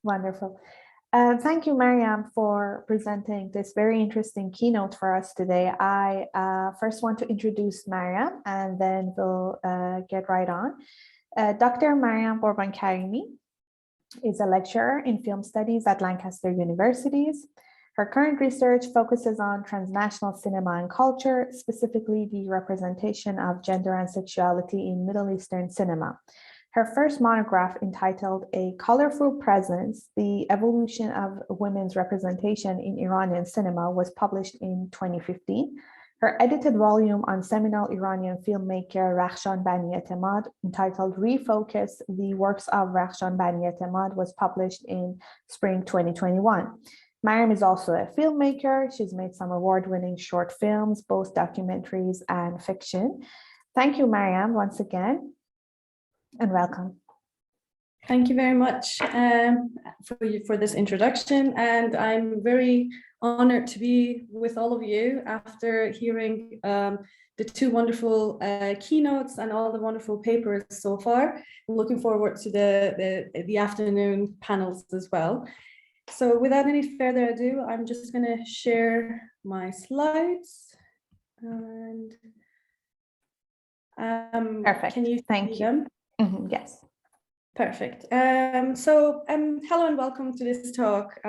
Wonderful. Thank you, Maryam, for presenting this very interesting keynote for us today. I first want to introduce Maryam, and then we'll get right on. Dr. Maryam Ghorbankarimi is a lecturer in film studies at Lancaster University. Her current research focuses on transnational cinema and culture, specifically the representation of gender and sexuality in Middle Eastern cinema. Her first monograph, entitled A Colorful Presence, The Evolution of Women's Representation in Iranian Cinema, was published in 2015. Her edited volume on seminal Iranian filmmaker Rakhshan Bani-Etemad, entitled Refocus, The Works of Rakhshan Bani-Etemad, was published in spring 2021. Maryam is also a filmmaker. She's made some award-winning short films, both documentaries and fiction. Thank you, Maryam, once again, and welcome. Thank you very much for this introduction, and I'm very honored to be with all of you after hearing the two wonderful keynotes and all the wonderful papers so far. I'm looking forward to the afternoon panels as well. So without any further ado, I'm just going to share my slides. And perfect. Can you thank you them? Yes. Perfect. Hello and welcome to this talk,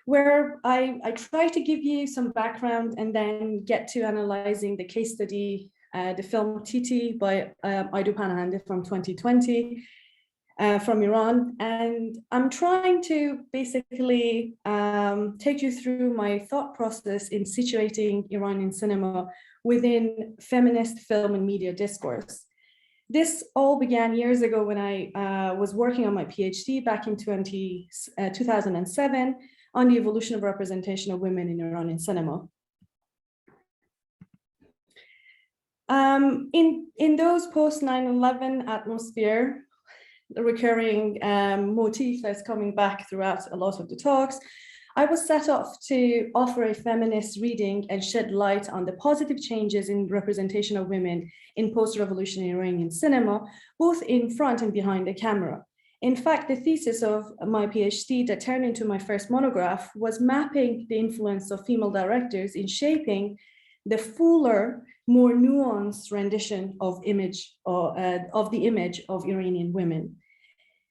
where I try to give you some background and then get to analyzing the case study, the film Titi by Panahandeh from 2020 from Iran. And I'm trying to basically take you through my thought process in situating Iranian cinema within feminist film and media discourse. This all began years ago when I was working on my PhD back in 2007 on the evolution of representation of women in Iranian cinema. In those post 9/11 atmosphere, the recurring motif that's coming back throughout a lot of the talks, I was set off to offer a feminist reading and shed light on the positive changes in representation of women in post-revolutionary Iranian cinema, both in front and behind the camera. In fact, the thesis of my PhD that turned into my first monograph was mapping the influence of female directors in shaping the fuller, more nuanced rendition of the image of Iranian women.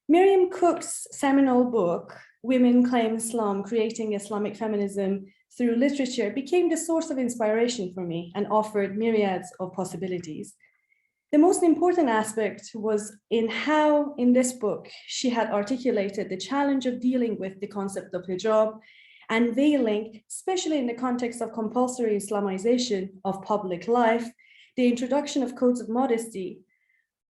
Miriam Cook's seminal book, Women Claim Islam, Creating Islamic Feminism Through Literature, became the source of inspiration for me and offered myriads of possibilities. The most important aspect was in how, in this book, she had articulated the challenge of dealing with the concept of hijab and veiling, especially in the context of compulsory Islamization of public life, the introduction of codes of modesty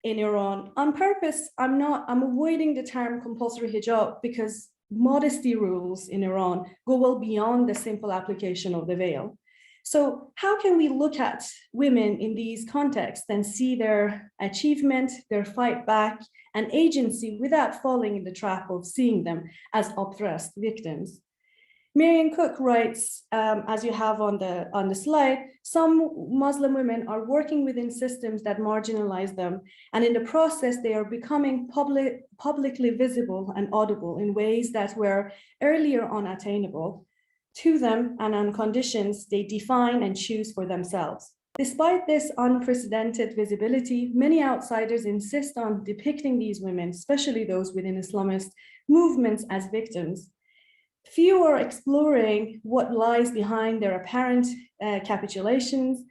in Iran. On purpose, I'm avoiding the term compulsory hijab because modesty rules in Iran go well beyond the simple application of the veil. So how can we look at women in these contexts and see their achievement, their fight back, and agency without falling in the trap of seeing them as oppressed victims? Miriam Cook writes, as you have on the slide, some Muslim women are working within systems that marginalize them, and in the process, they are becoming publicly visible and audible in ways that were earlier unattainable to them and on conditions they define and choose for themselves. Despite this unprecedented visibility, many outsiders insist on depicting these women, especially those within Islamist movements, as victims. Few are exploring what lies behind their apparent capitulations.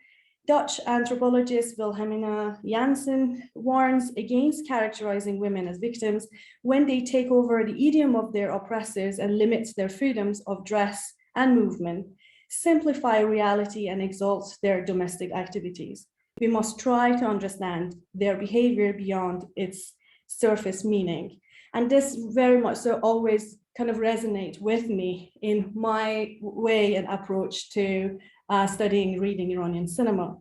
Dutch anthropologist Wilhelmina Janssen warns against characterizing women as victims when they take over the idiom of their oppressors and limit their freedoms of dress and movement, simplify reality and exalt their domestic activities. We must try to understand their behavior beyond its surface meaning. And this very much so always kind of resonate with me in my way and approach to studying, reading Iranian cinema.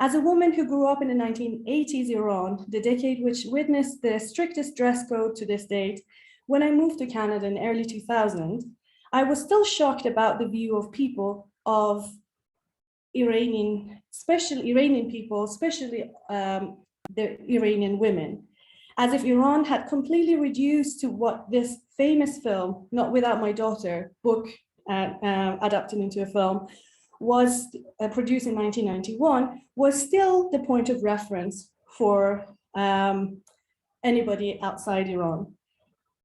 As a woman who grew up in the 1980s Iran, the decade which witnessed the strictest dress code to this date, when I moved to Canada in early 2000, I was still shocked about the view of people of Iranian people, especially the Iranian women. as if Iran had completely reduced to what this famous film, Not Without My Daughter, book adapted into a film, was produced in 1991, was still the point of reference for anybody outside Iran.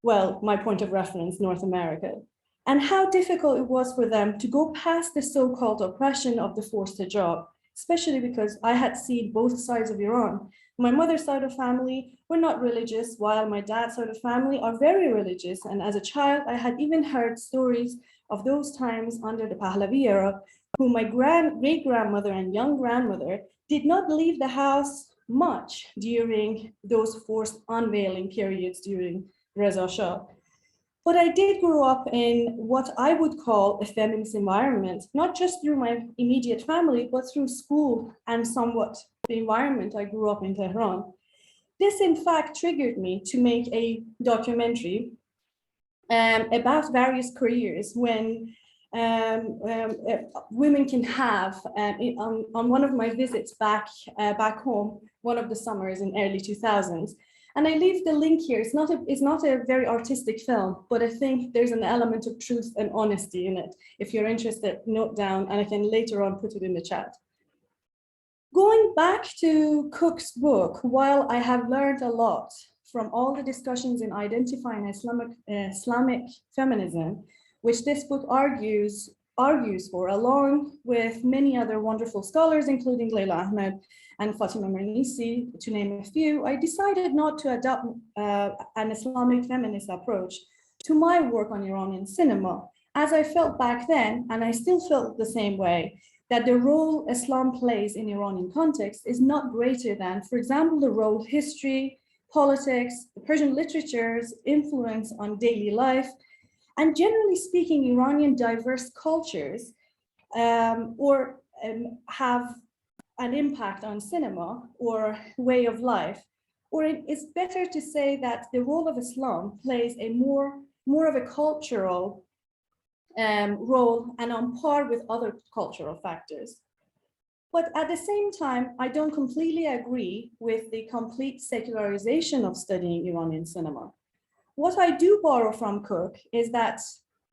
Well, my point of reference, North America. And how difficult it was for them to go past the so-called oppression of the forced hijab, especially because I had seen both sides of Iran. My mother's side of family were not religious, while my dad's side of family are very religious. And as a child, I had even heard stories of those times under the Pahlavi era, who my great-grandmother and young grandmother did not leave the house much during those forced unveiling periods during Reza Shah. But I did grow up in what I would call a feminist environment, not just through my immediate family, but through school and somewhat the environment I grew up in Tehran. This, in fact, triggered me to make a documentary about various careers when women can have. On one of my visits back home, one of the summers in early 2000s, and I leave the link here. It's not a very artistic film, but I think there's an element of truth and honesty in it. If you're interested, note down, and I can later on put it in the chat. Going back to Cook's book, while I have learned a lot from all the discussions in identifying Islamic feminism, which this book argues for, along with many other wonderful scholars, including Leila Ahmed and Fatima Mernissi, to name a few, I decided not to adopt an Islamic feminist approach to my work on Iranian cinema, as I felt back then, and I still felt the same way, that the role Islam plays in Iranian context is not greater than, for example, the role history, politics, the Persian literature's influence on daily life, and generally speaking, Iranian diverse cultures have an impact on cinema or way of life. Or it's better to say that the role of Islam plays a more of a cultural role and on par with other cultural factors. But at the same time, I don't completely agree with the complete secularization of studying Iranian cinema. What I do borrow from Cook is that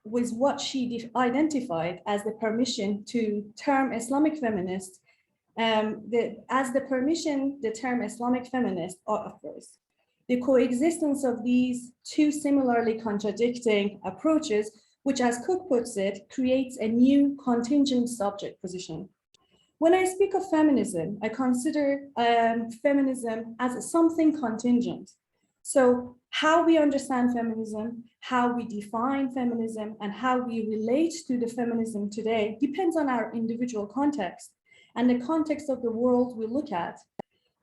with what she identified as the permission to term Islamic feminist, as the permission the term Islamic feminist offers. The coexistence of these two similarly contradicting approaches, which, as Cook puts it, creates a new contingent subject position. When I speak of feminism, I consider feminism as something contingent. So how we understand feminism, how we define feminism, and how we relate to the feminism today depends on our individual context and the context of the world we look at,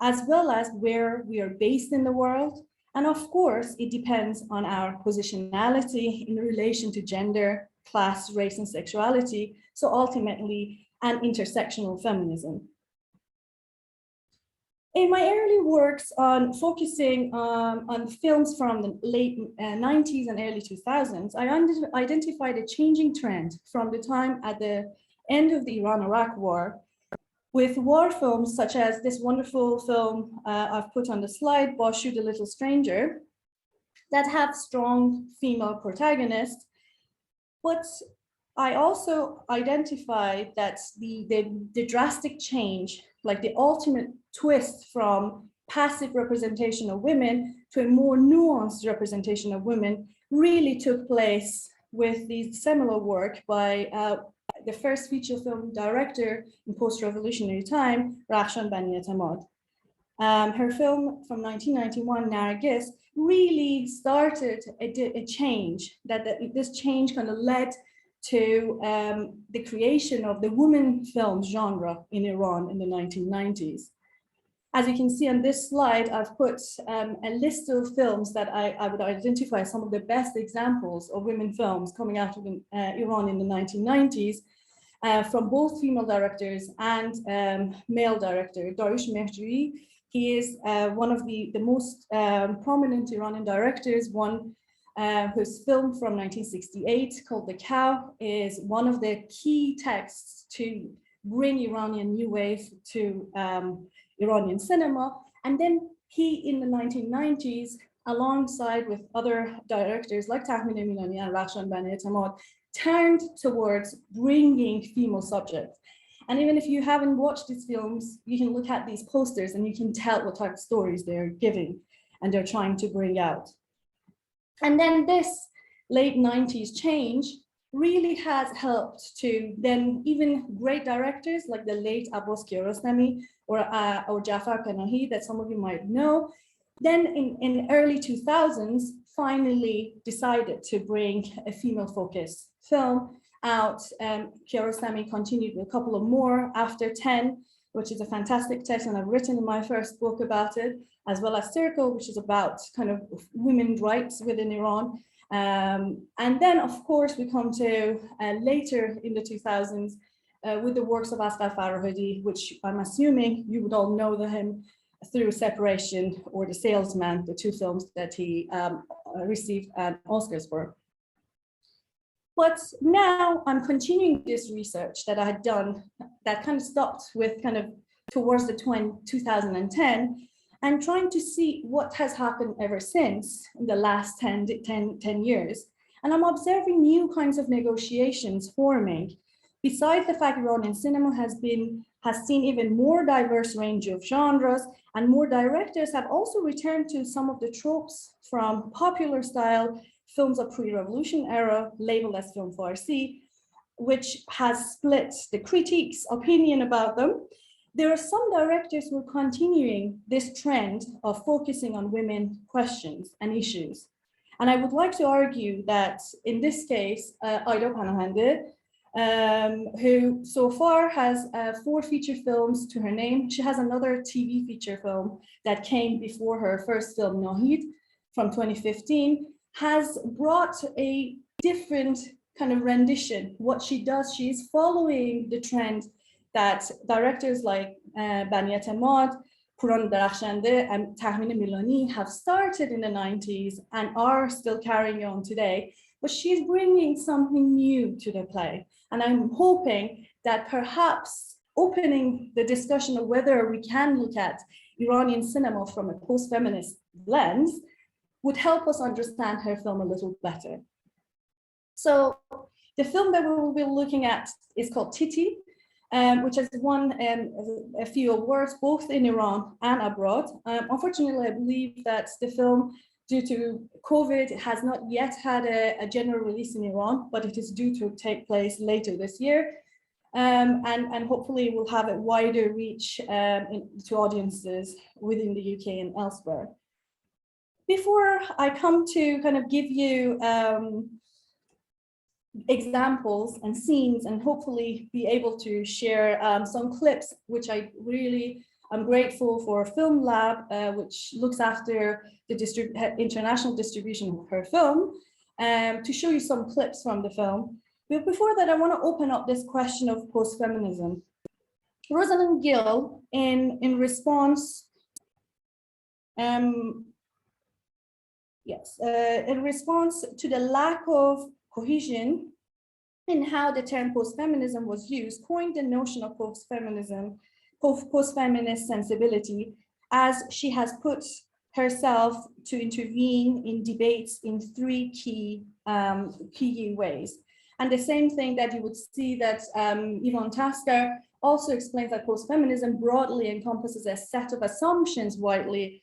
as well as where we are based in the world. And of course, it depends on our positionality in relation to gender, class, race, and sexuality. So ultimately, an intersectional feminism. In my early works on focusing on films from the late 90s and early 2000s, I identified a changing trend from the time at the end of the Iran-Iraq War, with war films such as this wonderful film I've put on the slide, Bashu the Little Stranger, that have strong female protagonists. But I also identified that the drastic change, like the ultimate twist from passive representation of women to a more nuanced representation of women, really took place with the seminal work by the first feature film director in post-revolutionary time, Rakhshan Bani Etemad. Her film from 1991, Nargis, really started a change, this change kind of led to the creation of the women film genre in Iran in the 1990s. As you can see on this slide, I've put a list of films that I would identify as some of the best examples of women films coming out of Iran in the 1990s, from both female directors and male director. Dariush Mehjuri, he is one of the most prominent Iranian directors, one whose film from 1968 called The Cow is one of the key texts to bring Iranian new wave to Iranian cinema. And then he, in the 1990s, alongside with other directors like Tahmine Milani and Rakhshan Bani Etamad, turned towards bringing female subjects. And even if you haven't watched these films, you can look at these posters and you can tell what type of stories they're giving and they're trying to bring out. And then this late 90s change really has helped to then even great directors like the late Abbas Kiarostami or Jafar Panahi that some of you might know, then in early 2000s finally decided to bring a female-focused film out. Kiarostami continued with a couple of more after 10, which is a fantastic text, and I've written in my first book about it, as well as Circle, which is about kind of women's rights within Iran. And then, of course, we come to later in the 2000s with the works of Asghar Farahidi, which I'm assuming you would all know him through Separation or The Salesman, the two films that he received Oscars for. But now I'm continuing this research that I had done that kind of stopped with kind of towards the 2010 and trying to see what has happened ever since in the last 10 years. And I'm observing new kinds of negotiations forming. Besides the fact Iranian cinema has seen even more diverse range of genres, and more directors have also returned to some of the tropes from popular style films of pre-revolution era, labeled as film Farsi, which has split the critics' opinion about them. There are some directors who are continuing this trend of focusing on women questions and issues. And I would like to argue that in this case, Aida Panahandeh, who so far has 4 feature films to her name. She has another TV feature film that came before her first film, Nahid, from 2015, has brought a different kind of rendition. What she does, she is following the trend that directors like Bani Etamad, Puran Darakhshande, and Tahmine Milani have started in the 90s and are still carrying on today. But she's bringing something new to the play. And I'm hoping that perhaps opening the discussion of whether we can look at Iranian cinema from a post-feminist lens would help us understand her film a little better. So the film that we will be looking at is called Titi, which has won a few awards, both in Iran and abroad. Unfortunately, I believe that the film, due to COVID, has not yet had a general release in Iran, but it is due to take place later this year. And hopefully we'll have a wider reach to audiences within the UK and elsewhere. Before I come to kind of give you examples and scenes and hopefully be able to share some clips, which I really am grateful for Film Lab, which looks after the international distribution of her film, to show you some clips from the film. But before that, I want to open up this question of post-feminism. Rosalind Gill, in response, in response to the lack of cohesion in how the term post-feminism was used, coined the notion of post-feminism, post-feminist sensibility, as she has put herself to intervene in debates in 3 key ways. And the same thing that you would see that Yvonne Tasker also explains that post-feminism broadly encompasses a set of assumptions widely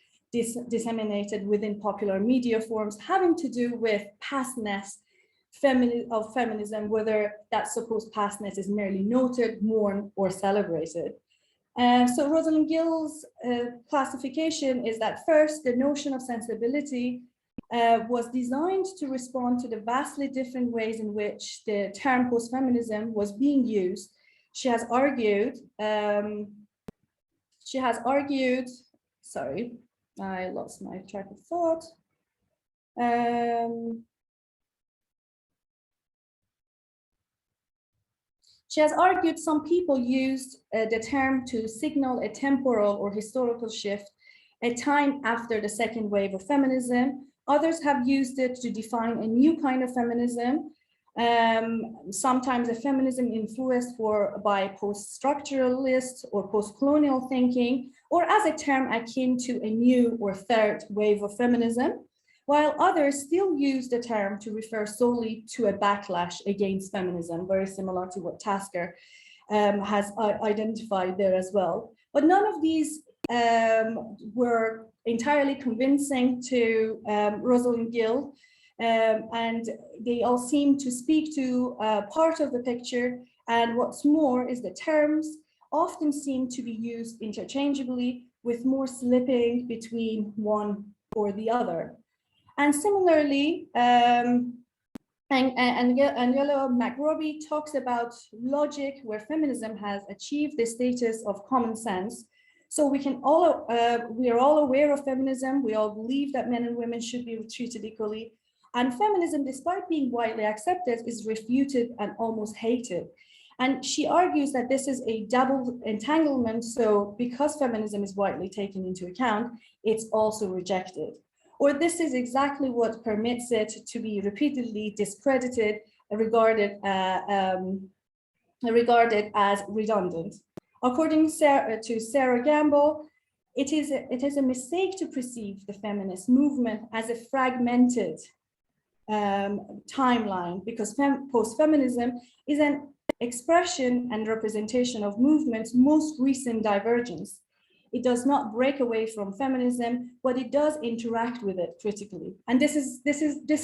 disseminated within popular media forms having to do with pastness of feminism, whether that supposed pastness is merely noted, mourned, or celebrated. So Rosalind Gill's classification is that first, the notion of sensibility was designed to respond to the vastly different ways in which the term post-feminism was being used. She has argued, sorry, I lost my track of thought. She has argued some people used the term to signal a temporal or historical shift, a time after the second wave of feminism. Others have used it to define a new kind of feminism, sometimes a feminism influenced by post-structuralist or post-colonial thinking, or as a term akin to a new or third wave of feminism, while others still use the term to refer solely to a backlash against feminism, very similar to what Tasker has identified there as well. But none of these were entirely convincing to Rosalind Gill, and they all seem to speak to part of the picture. And what's more is the terms often seem to be used interchangeably, with more slipping between one or the other. And similarly, Angela McRobbie talks about logic, where feminism has achieved the status of common sense. So we are all aware of feminism. We all believe that men and women should be treated equally. And feminism, despite being widely accepted, is refuted and almost hated. And she argues that this is a double entanglement. So because feminism is widely taken into account, it's also rejected. Or this is exactly what permits it to be repeatedly discredited, regarded as redundant. According to Sarah Gamble, it is a mistake to perceive the feminist movement as a fragmented timeline, because post-feminism is an expression and representation of movement's most recent divergence. It does not break away from feminism, but it does interact with it critically. And this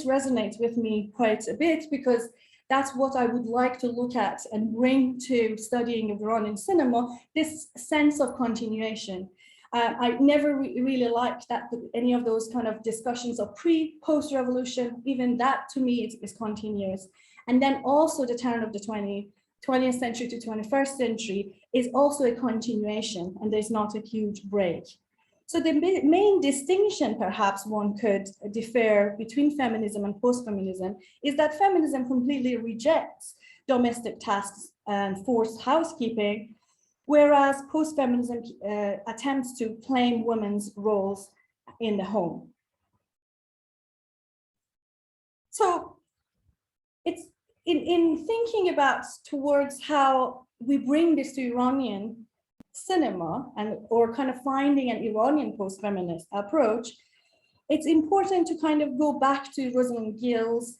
resonates with me quite a bit, because that's what I would like to look at and bring to studying Iranian cinema, this sense of continuation. I never really liked that any of those kind of discussions of pre-post-revolution, even that to me is continuous. And then also the turn of the 20th century to 21st century is also a continuation, and there's not a huge break. So the main distinction, perhaps one could differ between feminism and post-feminism, is that feminism completely rejects domestic tasks and forced housekeeping, whereas post-feminism attempts to claim women's roles in the home. So it's in thinking about towards how we bring this to Iranian cinema, or kind of finding an Iranian post-feminist approach, it's important to kind of go back to Rosalind Gill's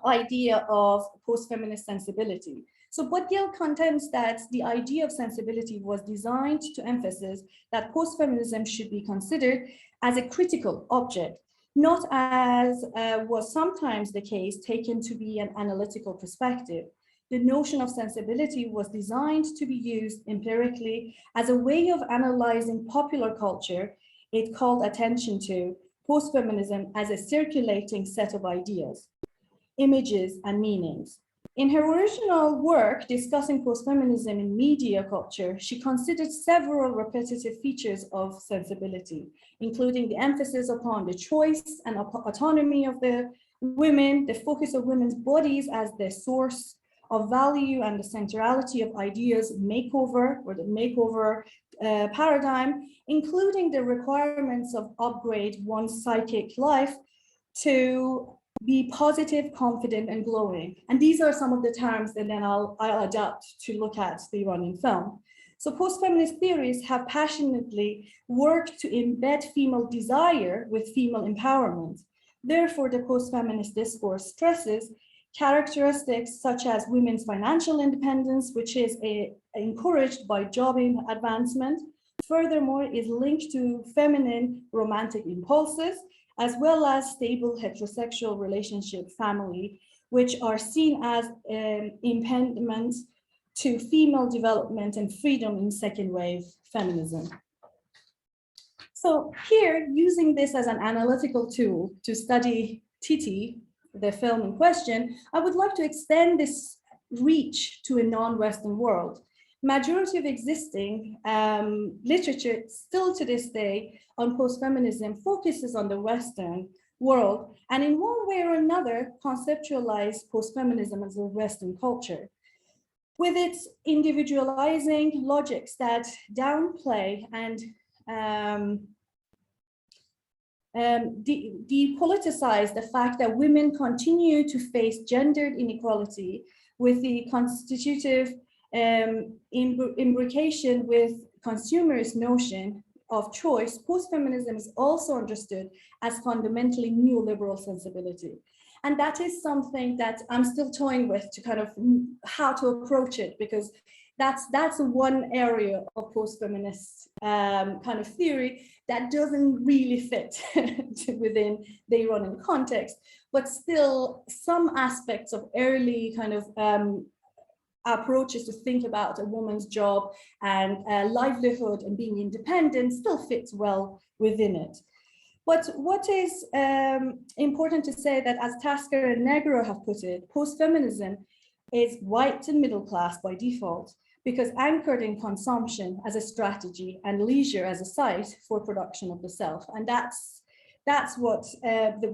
idea of post-feminist sensibility. So but Gill contends that the idea of sensibility was designed to emphasize that post-feminism should be considered as a critical object, not as was sometimes the case, taken to be an analytical perspective. The notion of sensibility was designed to be used empirically as a way of analyzing popular culture. It called attention to post-feminism as a circulating set of ideas, images, and meanings. In her original work discussing post-feminism in media culture, she considered several repetitive features of sensibility, including the emphasis upon the choice and autonomy of the women, the focus of women's bodies as the source of value, and the centrality of ideas makeover, or the makeover paradigm, including the requirements of upgrade one's psychic life to be positive, confident, and glowing. And these are some of the terms that then I'll adapt to look at the Iranian film. So post-feminist theories have passionately worked to embed female desire with female empowerment. Therefore, the post-feminist discourse stresses characteristics such as women's financial independence, which is encouraged by job advancement. Furthermore, is linked to feminine romantic impulses, as well as stable heterosexual relationship family, which are seen as impediments to female development and freedom in second wave feminism. So here, using this as an analytical tool to study Titi, the film in question, I would like to extend this reach to a non-Western world. Majority of existing literature still to this day on post-feminism focuses on the Western world, and in one way or another conceptualize post-feminism as a Western culture, with its individualizing logics that downplay and depoliticize the fact that women continue to face gendered inequality, with the constitutive imbrication with consumerist notion of choice, post-feminism is also understood as fundamentally neoliberal sensibility. And that is something that I'm still toying with to kind of how to approach it, because that's one area of post-feminist kind of theory that doesn't really fit within the Iranian context, but still some aspects of early kind of approaches to think about a woman's job and livelihood and being independent still fits well within it. But what is important to say that, as Tasker and Negro have put it, post-feminism is white and middle class by default, because anchored in consumption as a strategy and leisure as a site for production of the self. And that's what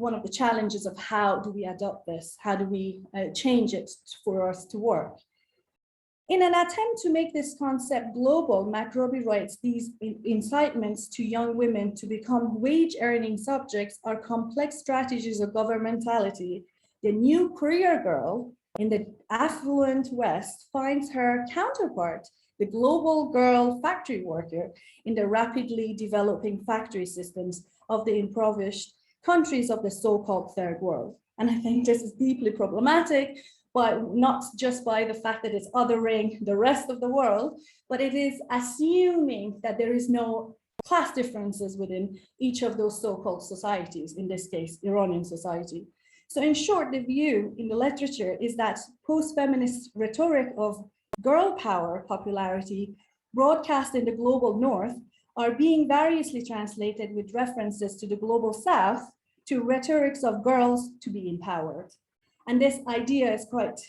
one of the challenges of how do we adopt this? How do we change it for us to work? In an attempt to make this concept global, McRobbie writes, these incitements to young women to become wage-earning subjects are complex strategies of governmentality. The new career girl in the affluent West finds her counterpart, the global girl factory worker, in the rapidly developing factory systems of the impoverished countries of the so-called third world. And I think this is deeply problematic, but not just by the fact that it's othering the rest of the world, but it is assuming that there is no class differences within each of those so-called societies, in this case, Iranian society. So in short, the view in the literature is that post-feminist rhetoric of girl power popularity broadcast in the global north are being variously translated with references to the global south to rhetorics of girls to be empowered. And this idea is quite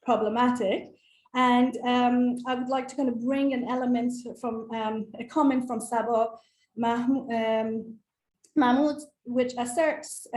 problematic. And I would like to kind of bring an element from a comment from Sabah Mahmoud, which asserts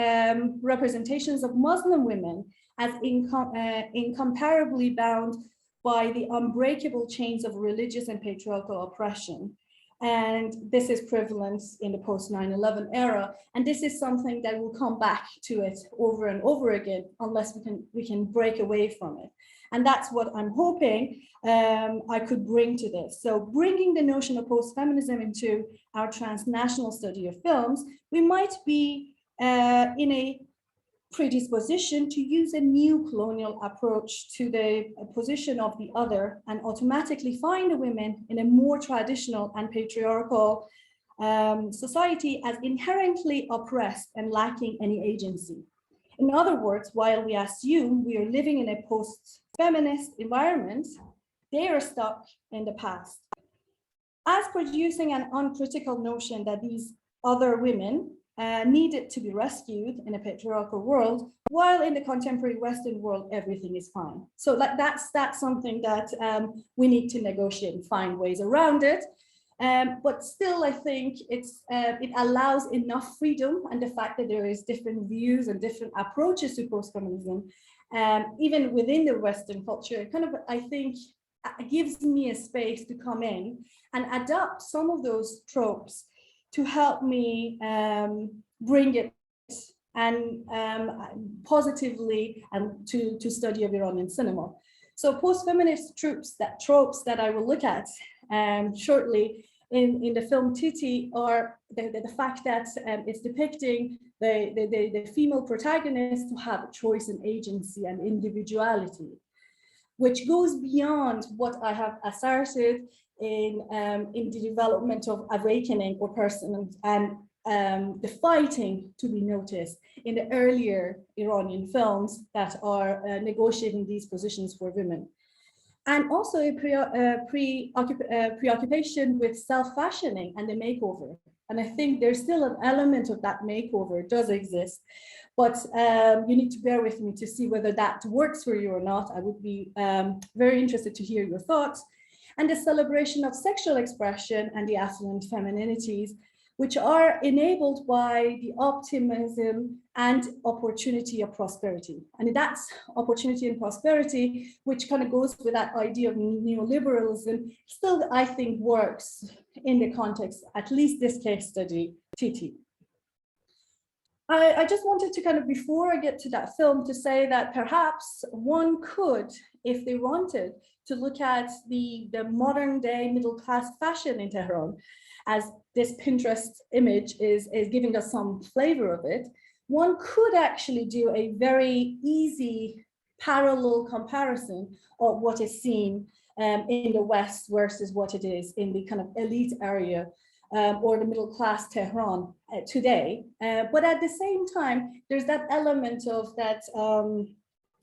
representations of Muslim women as incomparably bound by the unbreakable chains of religious and patriarchal oppression. And this is prevalent in the post 9/11 era. And this is something that will come back to it over and over again, unless we can break away from it. And that's what I'm hoping I could bring to this. So bringing the notion of post-feminism into our transnational study of films, we might be in a predisposition to use a new colonial approach to the position of the other and automatically find the women in a more traditional and patriarchal society as inherently oppressed and lacking any agency. In other words, while we assume we are living in a post-feminist environment, they are stuck in the past. As producing an uncritical notion that these other women needed to be rescued in a patriarchal world, while in the contemporary Western world, everything is fine. So that's something that we need to negotiate and find ways around it. But still, I think it allows enough freedom, and the fact that there is different views and different approaches to post-feminism, even within the Western culture, kind of, I think, gives me a space to come in and adopt some of those tropes to help me bring it and positively and to study of Iranian cinema. So post-feminist tropes that I will look at shortly in the film Titi are the fact that it's depicting the female protagonist to have choice and agency and individuality, which goes beyond what I have asserted in the development of awakening or person and the fighting to be noticed in the earlier Iranian films that are negotiating these positions for women. And also a preoccupation with self-fashioning and the makeover. And I think there's still an element of that makeover does exist, but you need to bear with me to see whether that works for you or not. I would be very interested to hear your thoughts. And the celebration of sexual expression and the affluent femininities, which are enabled by the optimism and opportunity of prosperity. And that's opportunity and prosperity, which kind of goes with that idea of neoliberalism, still, I think, works in the context, at least this case study, Titi. I just wanted to kind of, before I get to that film, to say that perhaps one could, if they wanted, to look at the modern day middle class fashion in Tehran, as this Pinterest image is giving us some flavor of it. One could actually do a very easy parallel comparison of what is seen in the West versus what it is in the kind of elite area or the middle class Tehran today. But at the same time, there's that element of that,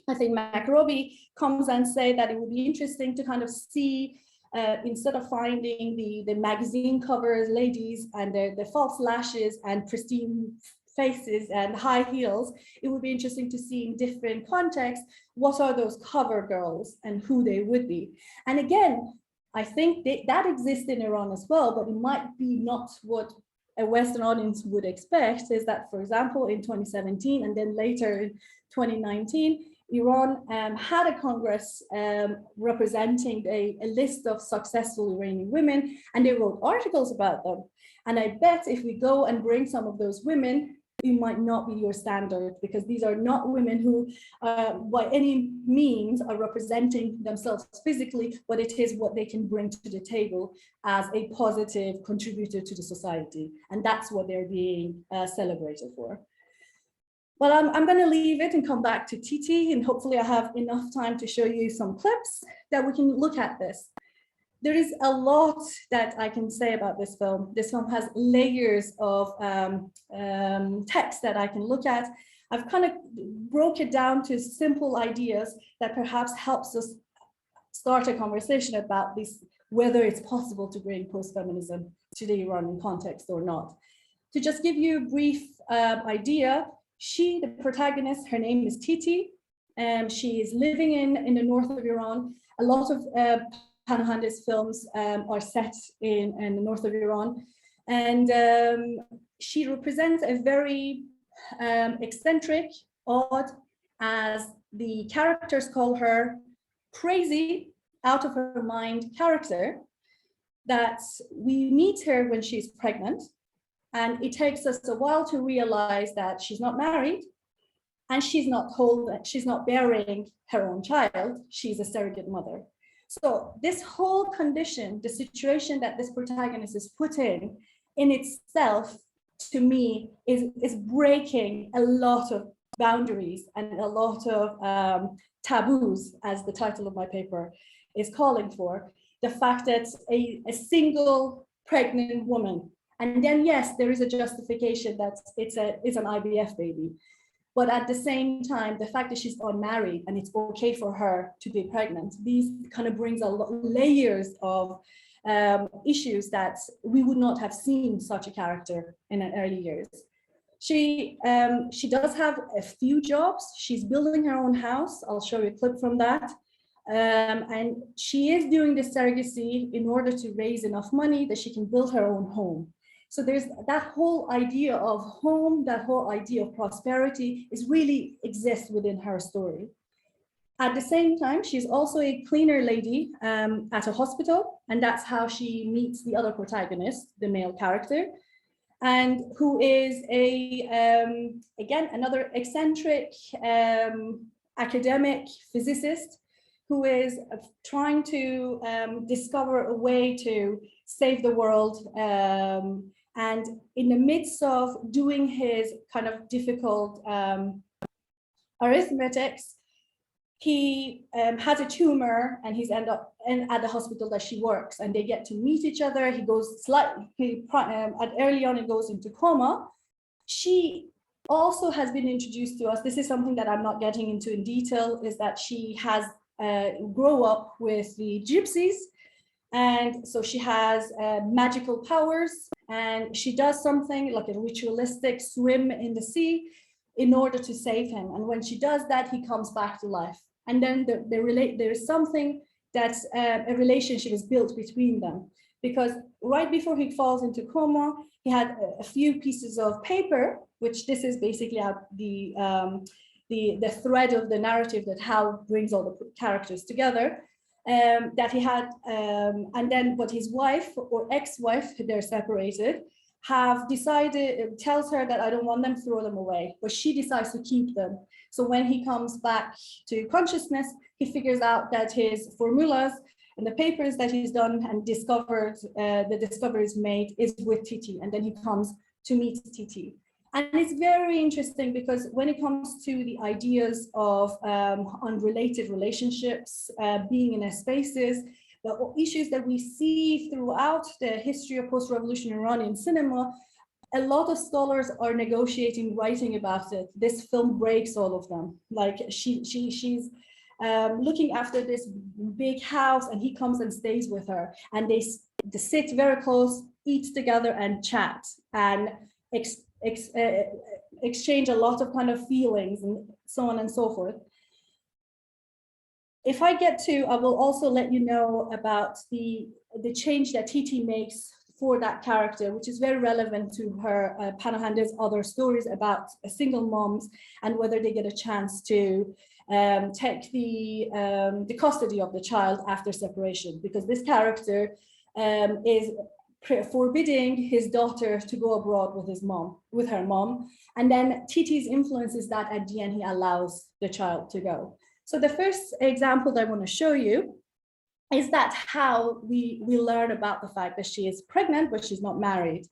I think Macrobi comes and say that it would be interesting to kind of see, instead of finding the magazine covers ladies and the false lashes and pristine faces and high heels, it would be interesting to see in different contexts, what are those cover girls and who they would be. And again, I think that exists in Iran as well, but it might be not what a Western audience would expect. Is that, for example, in 2017 and then later in 2019, Iran had a Congress representing a list of successful Iranian women, and they wrote articles about them. And I bet if we go and bring some of those women, it might not be your standard, because these are not women who by any means are representing themselves physically, but it is what they can bring to the table as a positive contributor to the society. And that's what they're being celebrated for. Well, I'm going to leave it and come back to Titi, and hopefully I have enough time to show you some clips that we can look at this. There is a lot that I can say about this film. This film has layers of text that I can look at. I've kind of broke it down to simple ideas that perhaps helps us start a conversation about this, whether it's possible to bring post-feminism to the Iranian context or not. To just give you a brief idea, the protagonist, her name is Titi. She is living in the north of Iran. A lot of Panahandeh's films are set in the north of Iran. And she represents a very eccentric, odd, as the characters call her, crazy, out of her mind character, that we meet her when she's pregnant. And it takes us a while to realize that she's not married, and she's not told that she's not bearing her own child, she's a surrogate mother. So this whole condition, the situation that this protagonist is put in itself, to me, is breaking a lot of boundaries and a lot of taboos, as the title of my paper is calling for. The fact that a single pregnant woman, and then yes, there is a justification that it's an IVF baby. But at the same time, the fact that she's unmarried and it's okay for her to be pregnant, these kind of brings a lot layers of issues that we would not have seen such a character in her early years. She does have a few jobs. She's building her own house. I'll show you a clip from that. And she is doing this surrogacy in order to raise enough money that she can build her own home. So there's that whole idea of home, that whole idea of prosperity is really exists within her story. At the same time, she's also a cleaner lady at a hospital, and that's how she meets the other protagonist, the male character, and who is again, another eccentric academic physicist who is trying to discover a way to save the world. And in the midst of doing his kind of difficult arithmetics, he has a tumor, and he's end up at the hospital that she works, and they get to meet each other. He goes early on, he goes into coma. She also has been introduced to us. This is something that I'm not getting into in detail, is that she has grow up with the gypsies. And so she has magical powers, and she does something like a ritualistic swim in the sea in order to save him. And when she does that, he comes back to life. And then there is something that's a relationship is built between them, because right before he falls into coma, he had a few pieces of paper, which this is basically the thread of the narrative that how brings all the characters together. That he had, and then but his wife or ex-wife, they're separated, have decided, tells her that I don't want them, throw them away, but she decides to keep them. So when he comes back to consciousness, he figures out that his formulas and the papers that he's done and discovered, the discoveries made is with Titi, and then he comes to meet Titi. And it's very interesting because when it comes to the ideas of unrelated relationships, being in spaces, the issues that we see throughout the history of post-revolutionary Iranian cinema, a lot of scholars are negotiating, writing about it. This film breaks all of them. Like she's looking after this big house, and he comes and stays with her, and they sit very close, eat together, and chat, and exchange a lot of kind of feelings, and so on and so forth. If I get to, I will also let you know about the change that Titi makes for that character, which is very relevant to her Panahandeh's other stories about single moms and whether they get a chance to take the custody of the child after separation, because this character is forbidding his daughter to go abroad with her mom, and then Titi's influence is that at the end he allows the child to go. So the first example that I want to show you is that how we learn about the fact that she is pregnant, but she's not married.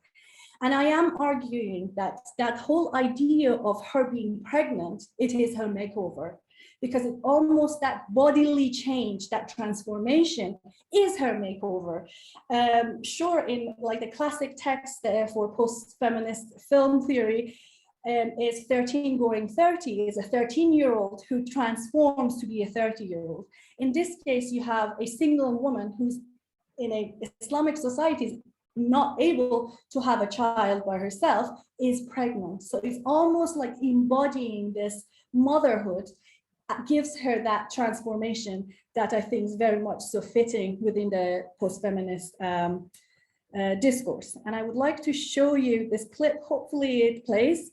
And I am arguing that that whole idea of her being pregnant, it is her makeover, because it's almost that bodily change, that transformation is her makeover. Sure, in like the classic text for post-feminist film theory, is 13 going 30, is a 13-year-old who transforms to be a 30-year-old. In this case, you have a single woman who's in an Islamic society is not able to have a child by herself, is pregnant. So it's almost like embodying this motherhood, gives her that transformation that I think is very much so fitting within the post-feminist discourse. And I would like to show you this clip. Hopefully it plays.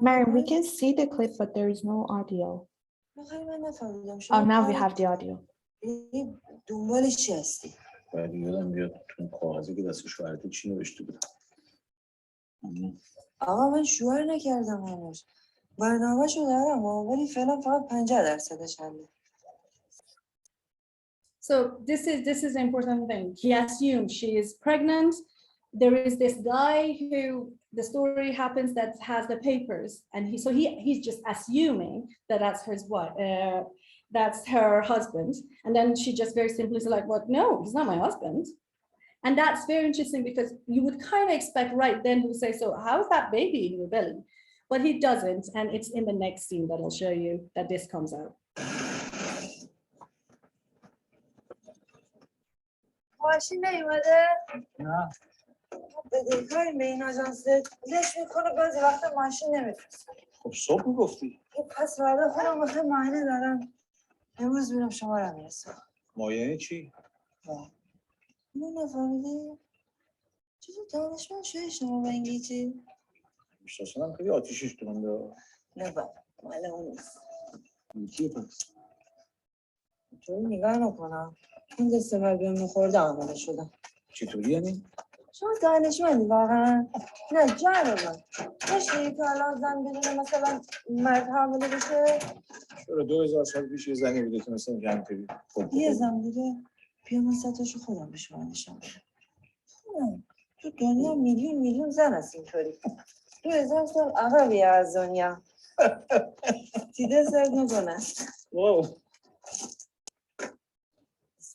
Maryam, we can see the clip, but there is no audio. Oh, now we have the audio. ولی یادم بیاد تو کاغذی که دست شوهرت چی نوشته بود. آقا من شوهر نکردم هنوز. برنامه‌شو دارم ولی فعلا فقط 50% حله. So this is the important thing. He assumes she is pregnant. There is this guy who the story happens that has the papers, and he's just assuming that that's his wife, that's her husband, and then she just very simply is like, "What? No, he's not my husband." And that's very interesting because you would kind of expect right then to say, "So how's that baby in your belly?" But he doesn't, and it's in the next scene that I'll show you that this comes out. ماشین نیومده؟ نه. بدهکاری به این آژانسه لش میکنه بعضی وقتا ماشین نمیتونه. خب صبح میگفتی. پس فردا خودم واسه معاینه دارم. امروز میرم شما رو میرسم. معاینه چی؟ اینو نفهمیدی؟ چطور دانشمند شدی شما به انگلیسی؟ میشناسنم خیلی آتیشش تونده. نه بابا مال اون نیست. کیه پس؟ چطوری نگاه نکنم. این دسته مرگم میخورده آمده شدم. چطوری یعنی؟ شما دانشمندی واقعا؟ نه جانم. میشه که الان زن بدونه مثلا مرد حامله بشه؟ چرا 2000 سال پیش یه زنی بوده که مثلا جمع‌تری. یه زن بوده؟ بیا من ستاشو خودم به شما نشون بدم. تو دنیا میلیون زن هست اینطوری. 2000 سال عقبی از دنیا. دیده سرد نکنه. واو.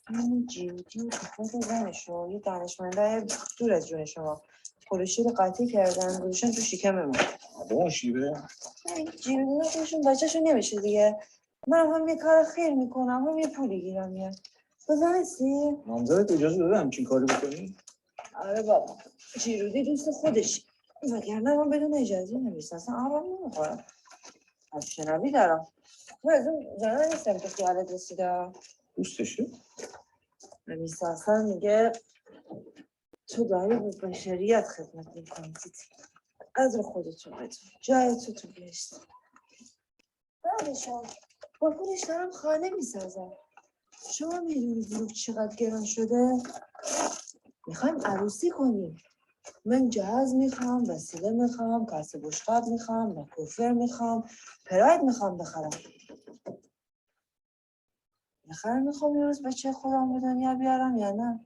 این جیوتی و خود زنشو یه دانشمنده دور از جون شما خورشید قطعی کردن گذاشتن تو شکم من. با اون شیوه؟ جیوتی خودشون بچه‌شون نمیشه دیگه. من هم یه کار خیر میکنم هم یه پولی گیرم میاد. بزنستی؟ نامزدت اجازه داده همچین کاری بکنی؟ آره بابا. جیرودی دوست خودش. وگرنه من بدون اجازه نمیشناسم. آرام نمیخورم. از شنوی دارم. من از اون زنان نیستم که خیالت رسیده. دوستشی؟ رمیسا اصلا میگه تو داری به بشریت خدمت میکنی تیتی. قدر خودتون بدون. جای تو بهشت. بعدشم با خودش دارم خانه میسازم. شما میدونی بروک چقدر گران شده؟ میخوایم عروسی کنیم. من جهاز میخوام، وسیله میخوام، کاسه بشقاب میخوام، مکوفر میخوام، پراید میخوام بخرم. بالاخره میخوام یه روز بچه خودم به دنیا بیارم یا نه؟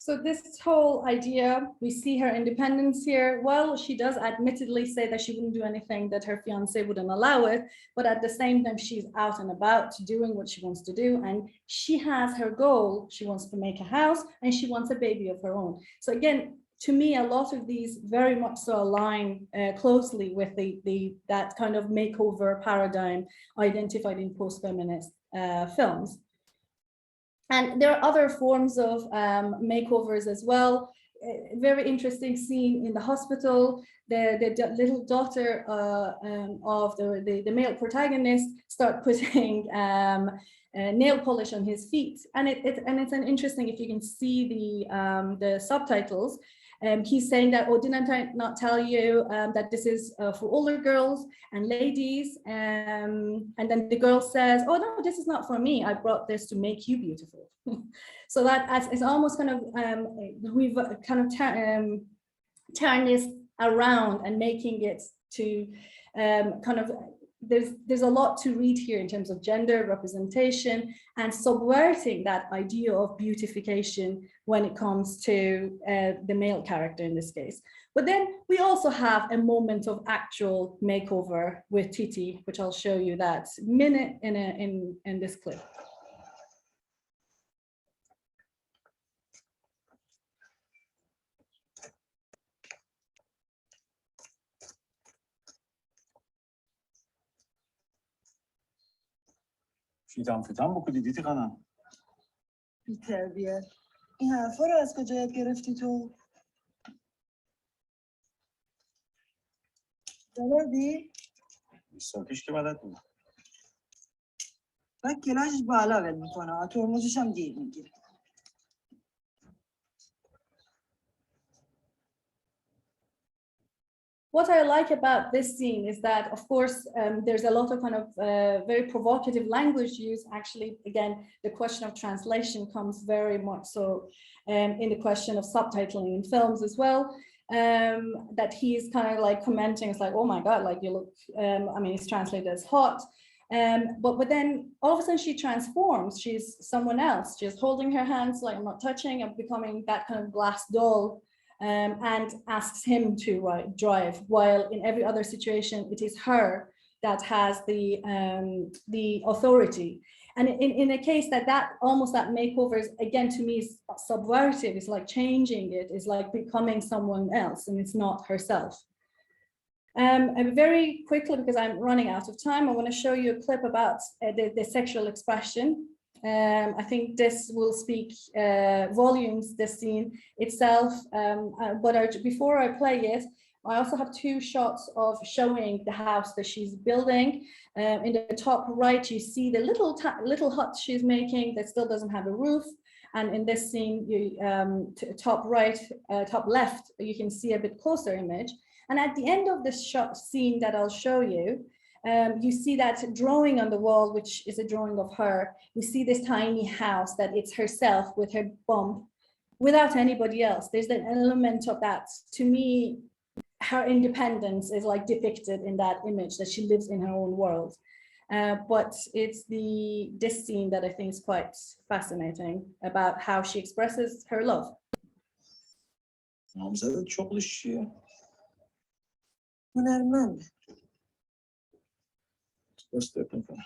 So this whole idea, we see her independence here. Well, she does admittedly say that she wouldn't do anything that her fiance wouldn't allow it, but at the same time, she's out and about doing what she wants to do, and she has her goal. She wants to make a house, and she wants a baby of her own. So again, to me, a lot of these very much so align closely with that kind of makeover paradigm identified in post-feminist films. And there are other forms of makeovers as well. A very interesting scene in the hospital. The little daughter of the male protagonist start putting nail polish on his feet, and it's an interesting, if you can see the subtitles. He's saying that, oh, didn't I not tell you that this is for older girls and ladies? And then the girl says, oh, no, this is not for me. I brought this to make you beautiful. So that is almost kind of, we've kind of turned this around and making it to kind of, there's a lot to read here in terms of gender representation and subverting that idea of beautification when it comes to the male character in this case. But then we also have a moment of actual makeover with Titi, which I'll show you that minute in this clip. فیتام بکنی دیدی خانم. بی‌تربیت. این حرفا رو از کجا یاد گرفتی تو؟ بلدی؟ 20 سال پیش که بلد بود. بعد کلاشش بالا ول میکنه. ترمزش هم دیر میگیره. What I like about this scene is that, of course, there's a lot of kind of very provocative language use. Actually, again, the question of translation comes very much so in the question of subtitling in films as well. That he's kind of like commenting, it's like, oh my God, like you look, I mean, it's translated as hot. But then all of a sudden she transforms. She's someone else. She's holding her hands like I'm not touching and becoming that kind of glass doll. And asks him to drive, while in every other situation it is her that has the authority. And in a case that almost that makeover is, again, to me, is subversive. It's like changing it. It's like becoming someone else, and it's not herself. Very quickly, because I'm running out of time, I want to show you a clip about the sexual expression. I think this will speak volumes, the scene itself. But before I play it, I also have two shots of showing the house that she's building. In the top right, you see the little hut she's making that still doesn't have a roof. And in this scene, top right, top left, you can see a bit closer image. And at the end of this scene that I'll show you, you see that drawing on the wall, which is a drawing of her. You see this tiny house that it's herself with her bump without anybody else. There's an element of that. To me, her independence is like depicted in that image, that she lives in her own world. But it's this scene that I think is quite fascinating about how she expresses her love. نامزدت شغلش چیه؟ هنرمند. استفاده میکنه.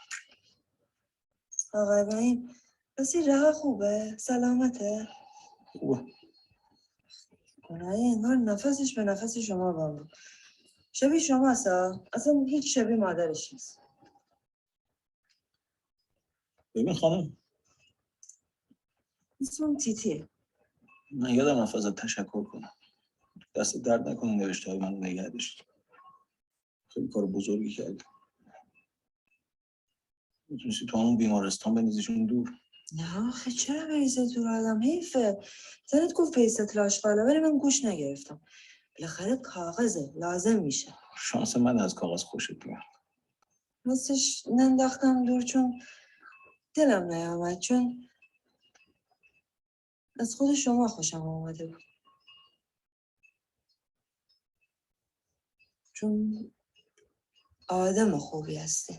آقا ابراهیم پس این راه خوبه؟ سلامته؟ خوبه. کنایی انگار نفسش به نفس شما بود. شبیه شماست ها؟ اصلا هیچ شبیه مادرش نیست. ببین خانم. اسمم تیتیه. من یادم ازت تشکر کنم. دست درد نکنه نوشته های من نگه داشتی. خیلی کار بزرگی کردی. میتونستی تو همون بیمارستان بندازیشون دور. نه آخه چرا بریزه دور آدم؟ حیفه. زنت گفت پیست لاشقاله ولی من گوش نگرفتم. بالاخره کاغذه لازم میشه. شانس من از کاغذ خوشت میاد. راستش ننداختم دور چون دلم نیامد، چون از خود شما خوشم آمده بود. چون آدم خوبی هستی.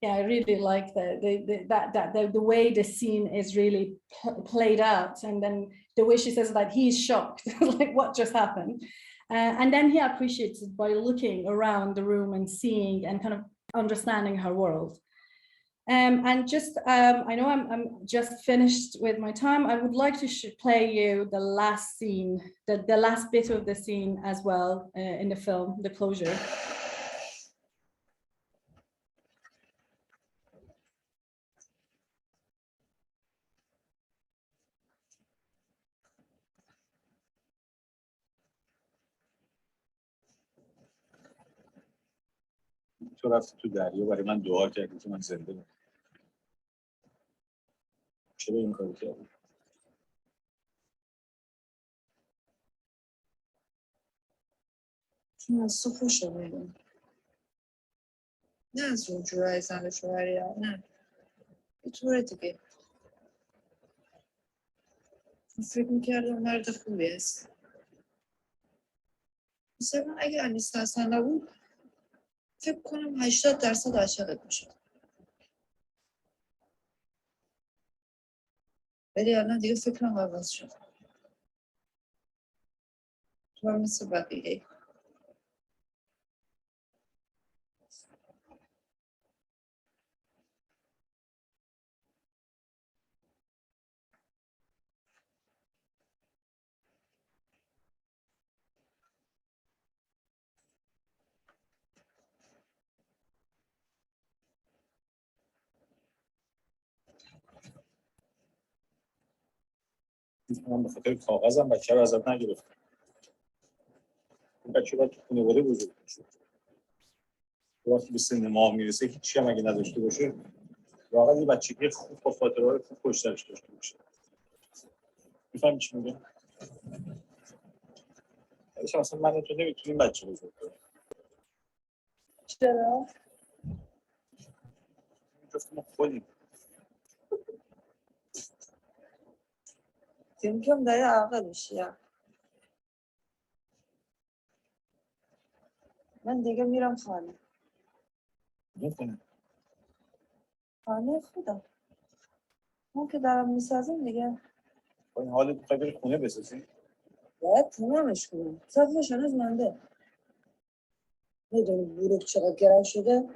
Yeah, I really like the way the scene is really played out, and then the way she says that he's shocked, like what just happened, and then he appreciates it by looking around the room and seeing and kind of understanding her world. And just I know I'm just finished with my time. I would like to play you the last scene, the last bit of the scene as well in the film, the closure. تو رفتی تو دریا برای من دعا کردی که من زنده بمونم. چرا این کارو کردی؟ چون از تو خوشم میاد. نه از اون جورای زن شوهری ها، نه. یه طور دیگه. فکر میکردم مرد خوبی هست. مثلا اگه انیستا اصلا نبود فکر کنم 80% عاشقت میشد. ولی الان دیگه فکرم عوض شد. تو هم مثل بقیه. من به خاطر کاغذم بچه رو ازت نگرفتم. این بچه باید تو خانواده بزرگ بشه. وقتی به سن ماه میرسه هیچی هم اگه نداشته باشه واقعا یه بچگی خوب با خاطره‌های خوب پشتش داشته باشه. میفهمی چی میگم؟ ولی اصلا من تو نمیتونیم بچه بزرگ کنیم. چرا؟ جفتمون خودیم. کم داری عقل میشی. من دیگه میرم خانه. میکنه. خانه خودم. اون که دارم میسازم دیگه. با این حالت میخوای بری خونه بسازی؟ باید تمامش کنم. صفحش هنوز مانده. میدونی بروک چقدر گرم شده؟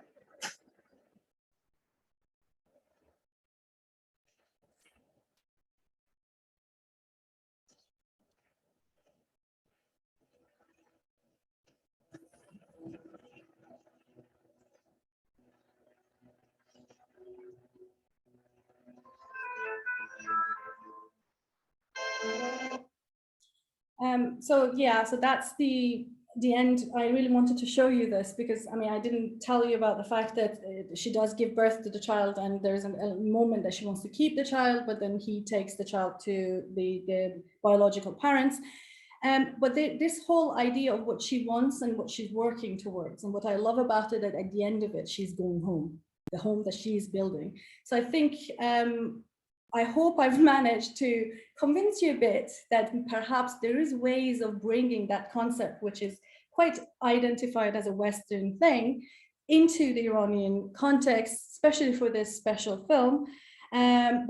So yeah, so that's the end. I really wanted to show you this because I mean I didn't tell you about the fact that she does give birth to the child, and there's a moment that she wants to keep the child, but then he takes the child to the biological parents. But this whole idea of what she wants and what she's working towards, and what I love about it, that at the end of it, she's going home, the home that she's building. So I think I hope I've managed to convince you a bit that perhaps there is ways of bringing that concept, which is quite identified as a Western thing, into the Iranian context, especially for this special film.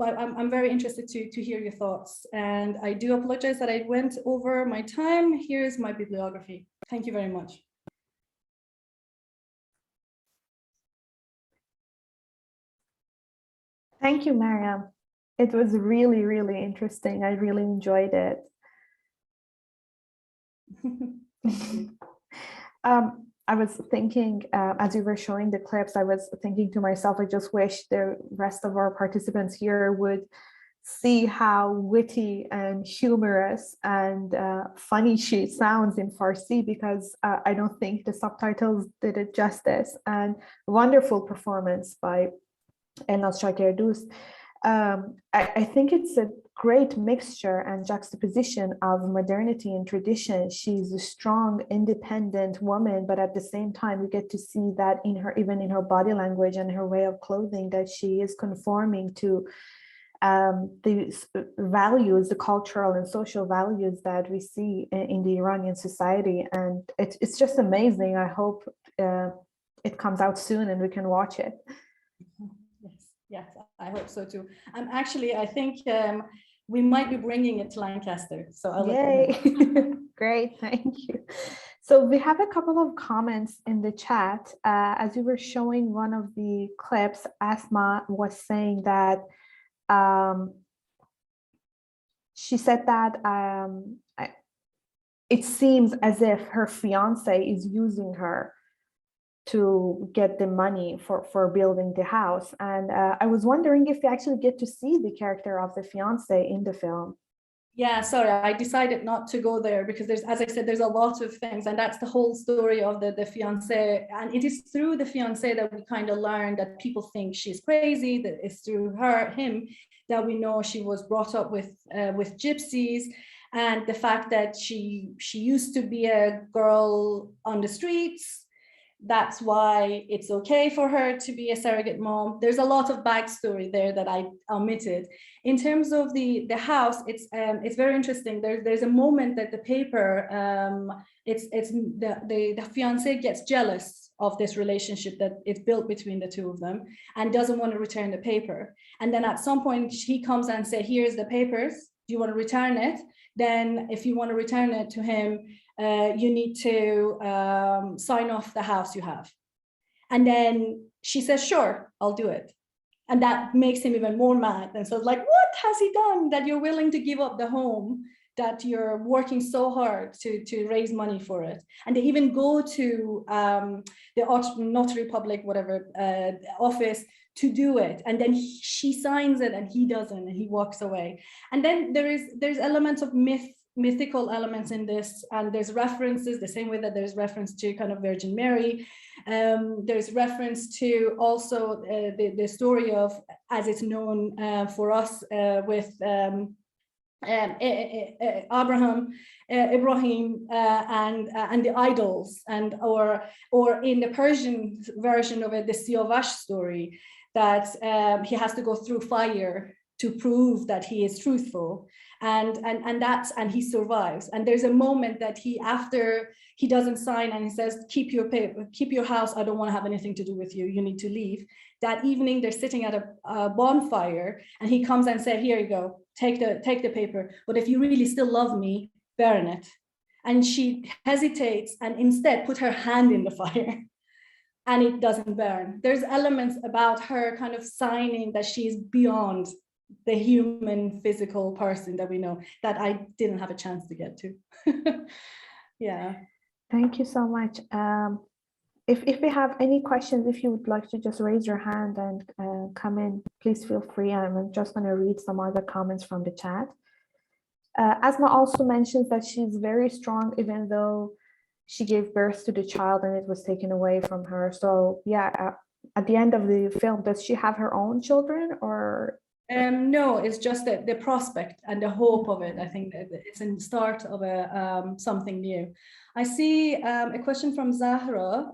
But I'm very interested to hear your thoughts. And I do apologize that I went over my time. Here's my bibliography. Thank you very much. Thank you, Maryam. It was really, really interesting. I really enjoyed it. I was thinking, as you were showing the clips, I was thinking to myself, I just wish the rest of our participants here would see how witty and humorous and funny she sounds in Farsi, because I don't think the subtitles did it justice. And wonderful performance by Elnaz Shakerdust. I think it's a great mixture and juxtaposition of modernity and tradition. She's a strong, independent woman, but at the same time, you get to see that in her, even in her body language and her way of clothing, that she is conforming to the values, the cultural and social values that we see in the Iranian society. And it's just amazing. I hope it comes out soon and we can watch it. Yes, I hope so too. And actually, I think we might be bringing it to Lancaster. So I'll Yay! Great, thank you. So we have a couple of comments in the chat. As you were showing one of the clips, Asma was saying that she said that it seems as if her fiance is using her to get the money for building the house. And I was wondering if you actually get to see the character of the fiance in the film. Yeah, sorry, I decided not to go there because there's, as I said, there's a lot of things, and that's the whole story of the fiance. And it is through the fiance that we kind of learn that people think she's crazy, that it's through him that we know she was brought up with gypsies, and the fact that she used to be a girl on the streets. That's why it's okay for her to be a surrogate mom. There's a lot of backstory there that I omitted. In terms of the house, it's very interesting. There's a moment that the paper, the fiance gets jealous of this relationship that it's built between the two of them and doesn't want to return the paper. And then at some point he comes and says, here's the papers. Do you want to return it? Then if you want to return it to him, you need to sign off the house you have. And then she says, sure, I'll do it. And that makes him even more mad. And so like, what has he done that you're willing to give up the home that you're working so hard to raise money for it? And they even go to the notary public, whatever, office to do it. And then she signs it and he doesn't, and he walks away. And then there's elements of mythical elements in this, and there's references the same way that there's reference to kind of Virgin Mary. There's reference to also the story of, as it's known for us with Ibrahim and the idols, and or in the Persian version of it, the Siavash story, that he has to go through fire to prove that he is truthful, and he survives. And there's a moment that after he doesn't sign and he says, keep your paper, keep your house, I don't want to have anything to do with you, you need to leave. That evening they're sitting at a bonfire, and he comes and says, here you go, take the paper, but if you really still love me, burn it. And she hesitates and instead put her hand in the fire, and it doesn't burn. There's elements about her kind of signing that she's beyond the human physical person that we know, that I didn't have a chance to get to. Yeah. Thank you so much. If we have any questions, if you would like to just raise your hand and come in, please feel free. I'm just going to read some other comments from the chat. Asma also mentions that she's very strong, even though she gave birth to the child and it was taken away from her. So yeah, at the end of the film, does she have her own children, or? No, it's just the prospect and the hope of it. I think that it's in the start of something new. I see a question from Zahra.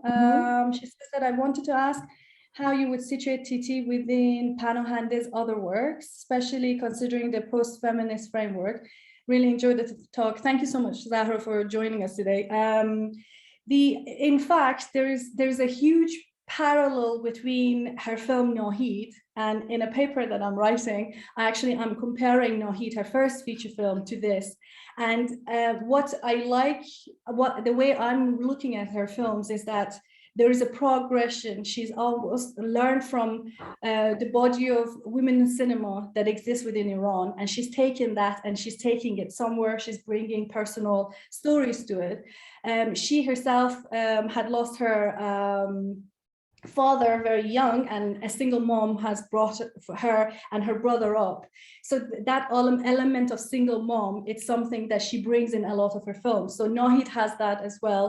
She says that I wanted to ask how you would situate Titi within Panahandeh's other works, especially considering the post-feminist framework. Really enjoyed the talk. Thank you so much, Zahra, for joining us today. In fact, there's a huge parallel between her film Nohid, and in a paper that I'm writing, I'm comparing Nohid, her first feature film, to this. And what I like, the way I'm looking at her films is that there is a progression. She's almost learned from the body of women in cinema that exists within Iran, and she's taken that and she's taking it somewhere. She's bringing personal stories to it. She herself had lost her father very young, and a single mom has brought her and her brother up. So that element of single mom, it's something that she brings in a lot of her films. So Nahid has that as well.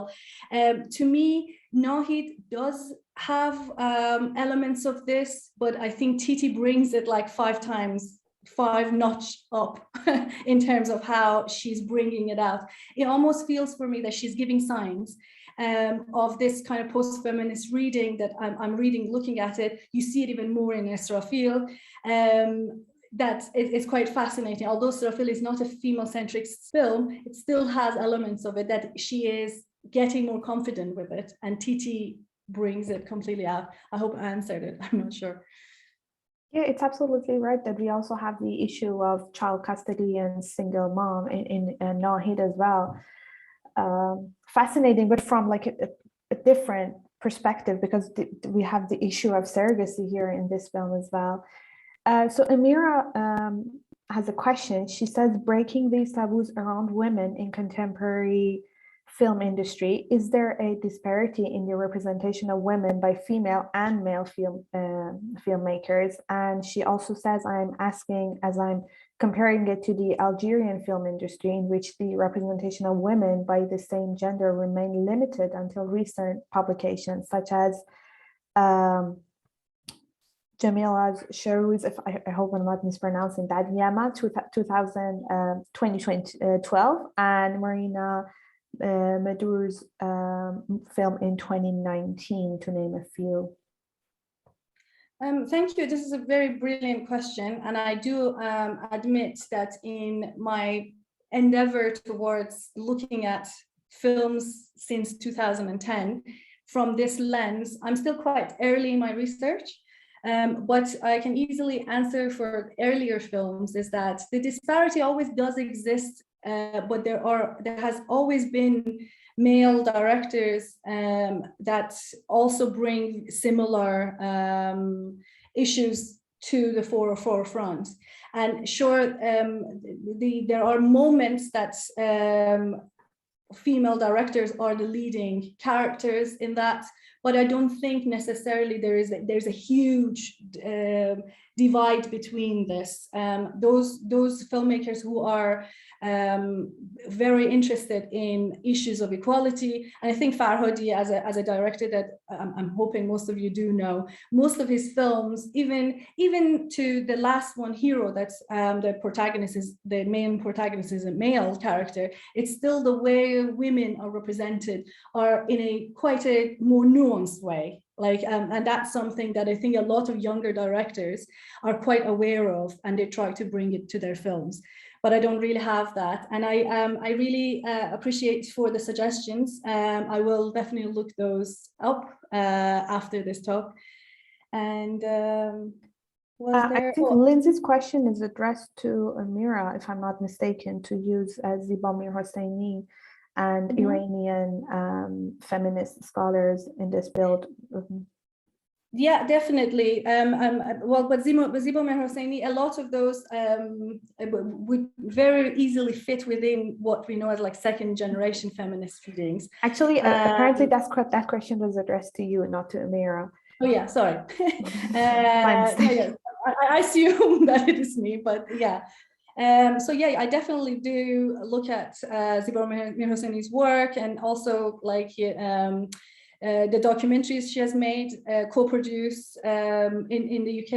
To me, Nahid does have elements of this, but I think Titi brings it like 5 notch up in terms of how she's bringing it out. It almost feels for me that she's giving signs of this kind of post-feminist reading that I'm reading, looking at it. You see it even more in Israfil. That it's quite fascinating. Although Israfil is not a female-centric film, it still has elements of it that she is getting more confident with it, and Titi brings it completely out. I hope I answered it. I'm not sure. Yeah, it's absolutely right that we also have the issue of child custody and single mom in Nahid as well. Fascinating, but from like a different perspective, because we have the issue of surrogacy here in this film as well. So Amira has a question. She says, breaking these taboos around women in contemporary film industry, is there a disparity in the representation of women by female and male filmmakers? And she also says, I'm asking, as I'm comparing it to the Algerian film industry, in which the representation of women by the same gender remained limited until recent publications, such as Jamila's Shahruz, if I hope I'm not mispronouncing that, Yama, 2012, and Marina Madur's film in 2019, to name a few. Thank you. This is a very brilliant question. And I do admit that in my endeavor towards looking at films since 2010, from this lens, I'm still quite early in my research. What I can easily answer for earlier films is that the disparity always does exist, but there has always been male directors that also bring similar issues to the forefront. And sure, there are moments that female directors are the leading characters in that, but I don't think necessarily there's a huge divide between this. Those filmmakers who are very interested in issues of equality, and I think Farhadi, as a director that I'm hoping most of you do know, most of his films, even to the last one, Hero, that's the main protagonist is a male character, it's still the way women are represented are in quite a more nuanced way. And that's something that I think a lot of younger directors are quite aware of, and they try to bring it to their films. But I don't really have that. And I really appreciate for the suggestions. I will definitely look those up after this talk. And I think Lindsay's question is addressed to Amira, if I'm not mistaken, to use Ziba Mir Hosseini and Iranian feminist scholars in this field. Yeah, definitely. Well, but Ziba Mir Hosseini, a lot of those would very easily fit within what we know as like second generation feminist readings. Actually, apparently that question was addressed to you, not to Amira. Oh yeah, sorry. I assume that it is me, but yeah. So yeah, I definitely do look at Ziba Mir Hosseini's work, and also like the documentaries she has made, co-produced in the UK,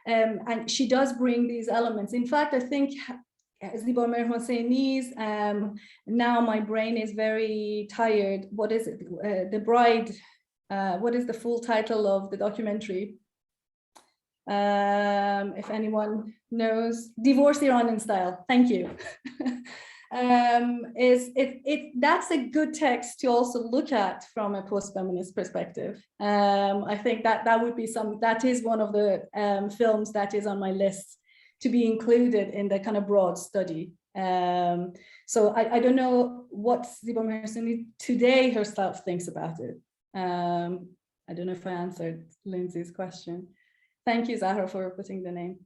and she does bring these elements. In fact, I think Ziba Mir Hosseini's, now my brain is very tired. What is it? The Bride. What is the full title of the documentary? If anyone knows, Divorce Iranian Style. Thank you. That's a good text to also look at from a post-feminist perspective. I think that would be that is one of the films that is on my list to be included in the kind of broad study. So I don't know what Ziba Mir Hosseini today herself thinks about it. I don't know if I answered Lindsay's question. Thank you, Zahra, for putting the name.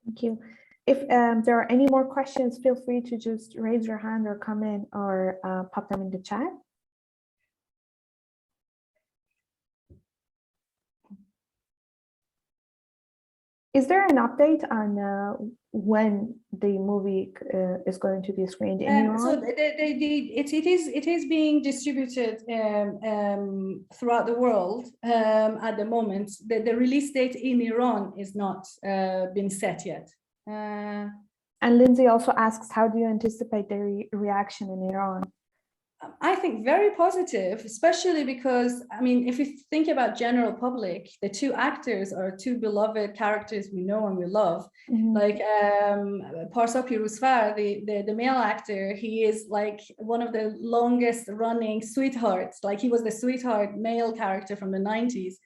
Thank you. If there are any more questions, feel free to just raise your hand or comment or pop them in the chat. Is there an update on when the movie is going to be screened in Iran? So it is being distributed throughout the world at the moment. The release date in Iran is not been set yet. And Lindsay also asks, how do you anticipate the reaction in Iran? I think very positive, especially because, I mean, if you think about general public, the two actors are two beloved characters we know and we love. Mm-hmm. Like Parsa Piruzfar, the male actor, he is like one of the longest running sweethearts. Like he was the sweetheart male character from the 90s.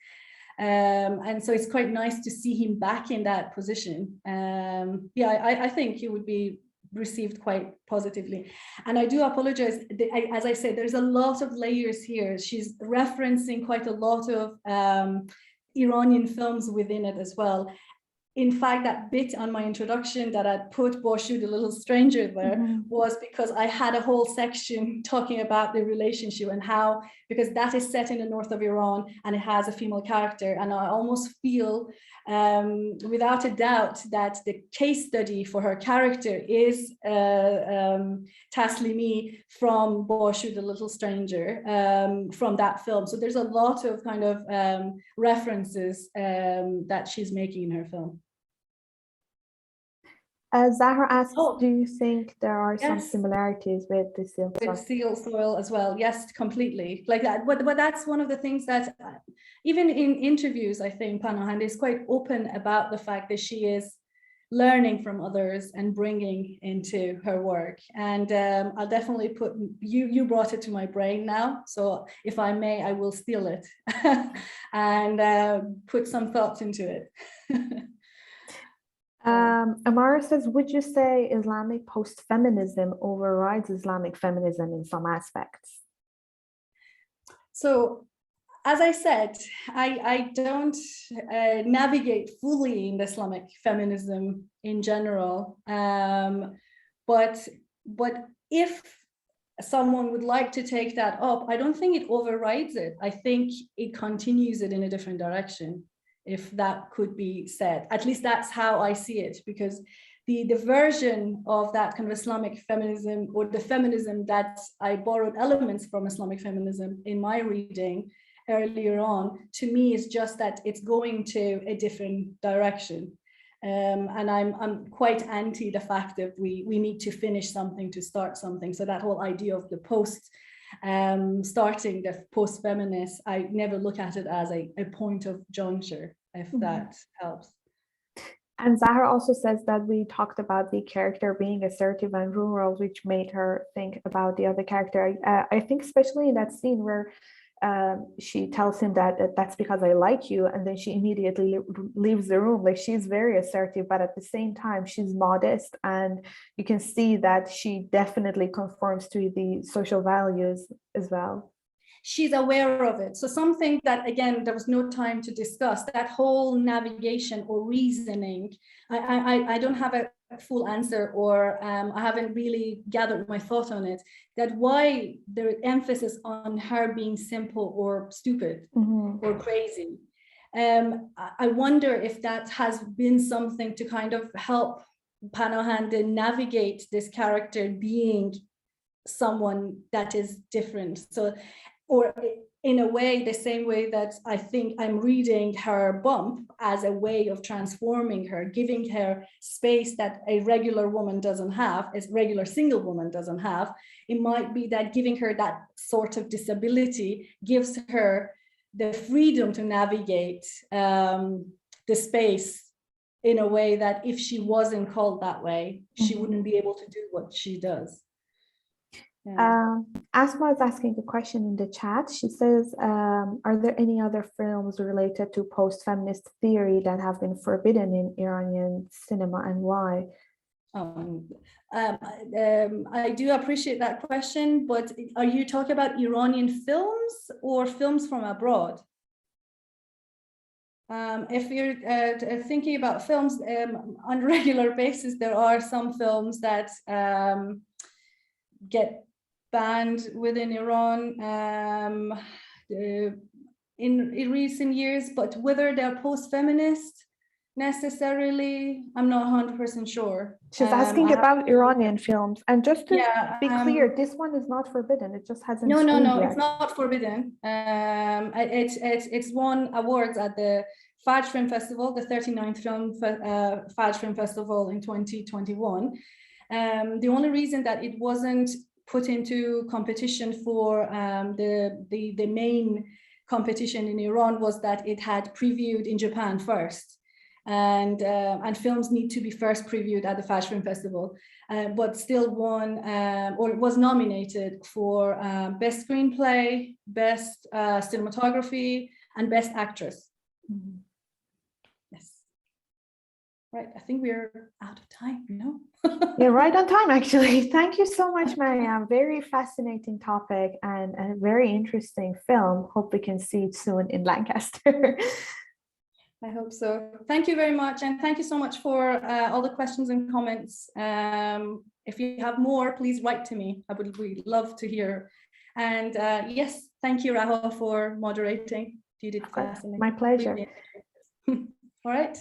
And so it's quite nice to see him back in that position. Yeah, I think he would be received quite positively. And I do apologize, as I said, there's a lot of layers here. She's referencing quite a lot of Iranian films within it as well. In fact, that bit on my introduction that I put Boshud, the little stranger there, mm-hmm. was because I had a whole section talking about the relationship and how, because that is set in the north of Iran and it has a female character. And I almost feel without a doubt that the case study for her character is Taslimi from Boshud, the little stranger, from that film. So there's a lot of kind of references that she's making in her film. Zahra asks, do you think there are some similarities with the seal soil? With seal soil as well, yes, completely, like that. But that's one of the things that, even in interviews, I think Panahandeh is quite open about the fact that she is learning from others and bringing into her work. And I'll definitely put, you brought it to my brain now, so if I may, I will steal it and put some thought into it. Amara says, would you say Islamic post-feminism overrides Islamic feminism in some aspects? So, as I said, I don't navigate fully in Islamic feminism in general, but if someone would like to take that up, I don't think it overrides it. I think it continues it in a different direction, if that could be said. At least that's how I see it, because the version of that kind of Islamic feminism, or the feminism that I borrowed elements from Islamic feminism in my reading earlier on, to me is just that it's going to a different direction. And I'm quite anti the fact that we need to finish something to start something. So that whole idea of the starting the post-feminist, I never look at it as a point of juncture, if that helps. And Zahra also says that we talked about the character being assertive and rural, which made her think about the other character. I think especially in that scene where she tells him that that's because I like you, and then she immediately leaves the room. Like, she's very assertive, but at the same time she's modest, and you can see that she definitely conforms to the social values as well. She's aware of it. So something that, again, there was no time to discuss, that whole navigation or reasoning, I don't have a full answer, or I haven't really gathered my thought on it, that why the emphasis on her being simple or stupid or crazy. I wonder if that has been something to kind of help Panahandeh navigate this character being someone that is different. So, or in a way, the same way that I think I'm reading her bump as a way of transforming her, giving her space that a regular woman doesn't have, a regular single woman doesn't have. It might be that giving her that sort of disability gives her the freedom to navigate the space in a way that if she wasn't called that way, she wouldn't be able to do what she does. Asma is asking a question in the chat. She says, are there any other films related to post-feminist theory that have been forbidden in Iranian cinema, and why? I do appreciate that question, but are you talking about Iranian films or films from abroad? If you're thinking about films on a regular basis, there are some films that get banned within Iran in recent years, but whether they're post-feminist necessarily, I'm not 100% sure. She's asking about Iranian films, and just to be clear, this one is not forbidden. It just hasn't. No, yet. it's not forbidden. It's won awards at the Fajr Film Festival, the 39th Fajr Film Festival in 2021. The only reason that it wasn't put into competition for the main competition in Iran was that it had previewed in Japan first. And films need to be first previewed at the Fajr Film Festival, but still won or was nominated for Best Screenplay, Best Cinematography, and Best Actress. Mm-hmm. Yes. Right, I think we're out of time, Yeah, right on time, actually. Thank you so much, Maryam. Very fascinating topic and a very interesting film. Hope we can see it soon in Lancaster. I hope so. Thank you very much. And thank you so much for all the questions and comments. If you have more, please write to me. I would really love to hear. And yes, thank you, Rahul, for moderating. You did fascinating. My pleasure. All right.